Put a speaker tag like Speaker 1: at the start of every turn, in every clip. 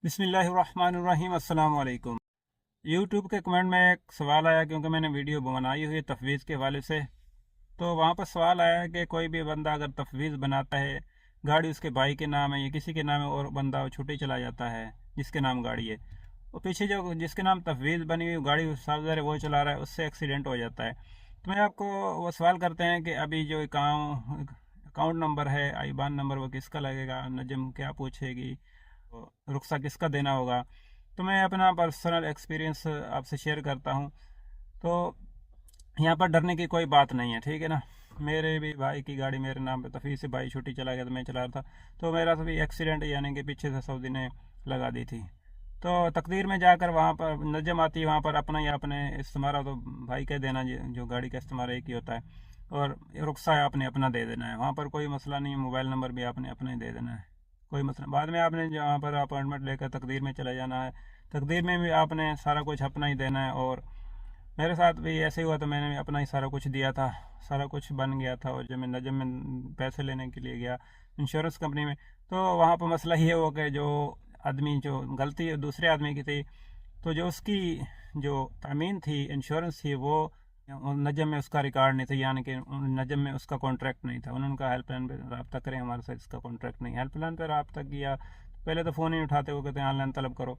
Speaker 1: बिस्मिल्लाहिर्रहमानिर्रहीम। अस्सलाम वालेकुम। यूट्यूब के कमेंट में एक सवाल आया, क्योंकि मैंने वीडियो बनाई हुई है तफवीज़ के हवाले से। तो वहाँ पर सवाल आया कि कोई भी बंदा अगर तफवीज़ बनाता है, गाड़ी उसके भाई के नाम है या किसी के नाम है, और बंदा छुट्टी चला जाता है जिसके नाम गाड़ी है, और पीछे जो जिसके नाम तफवीज़ बनी हुई गाड़ी साहब वो चला रहा है, उससे एक्सीडेंट हो जाता है। तो मैं आपको वो सवाल करते हैं कि अभी जो अकाउंट नंबर है, आईबान नंबर, वो किसका लगेगा, नजम क्या पूछेगी, रुख्सा किसका देना होगा। तो मैं अपना पर्सनल एक्सपीरियंस आपसे शेयर करता हूँ। तो यहाँ पर डरने की कोई बात नहीं है, ठीक है ना। मेरे भी भाई की गाड़ी मेरे नाम पे, तफी से भाई छुट्टी चला गया तो मैं चला रहा था, तो मेरा तो भी एक्सीडेंट, यानी कि पीछे से सऊदी ने लगा दी थी। तो तकदीर में जाकर वहाँ पर नजम आती है, वहाँ पर अपना या अपने इस्तेमाल तो भाई कह देना, जो गाड़ी का इस्तेमाल एक ही होता है, और रुख्सा है आपने अपना दे देना है। वहाँ पर कोई मसला नहीं है, मोबाइल नंबर भी आपने अपना ही दे देना है, कोई मसला। बाद में आपने जहाँ पर अपॉइंटमेंट लेकर तकदीर में चला जाना है, तकदीर में भी आपने सारा कुछ अपना ही देना है। और मेरे साथ भी ऐसे ही हुआ, तो मैंने भी अपना ही सारा कुछ दिया था, सारा कुछ बन गया था। और जब मैं नजम में पैसे लेने के लिए गया इंश्योरेंस कंपनी में, तो वहाँ पर मसला ये हुआ कि जो आदमी, जो गलती दूसरे आदमी की थी, तो जो उसकी जो तामीन थी, इंश्योरेंस थी, वो नजम में उसका रिकॉर्ड नहीं था, यानी कि नजम में उसका कॉन्ट्रैक्ट नहीं था। उन्होंने कहा हेल्पलाइन पर रब्ता करें, हमारे साथ इसका कॉन्ट्रैक्ट नहीं। हेल्पलाइन पर रब्ता किया, पहले तो फ़ोन ही उठाते, वो कहते हैं ऑनलाइन तलब करो।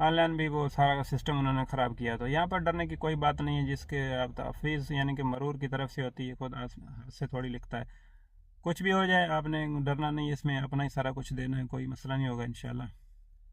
Speaker 1: ऑनलाइन भी वो सारा सिस्टम उन्होंने ख़राब किया। तो यहाँ पर डरने की कोई बात नहीं है, जिसके फीस यानी कि मरूर की तरफ से होती है, खुद हाथ से थोड़ी लिखता है। कुछ भी हो जाए, आपने डरना नहीं है, इसमें अपना ही सारा कुछ देना है, कोई मसला नहीं होगा इंशाल्लाह।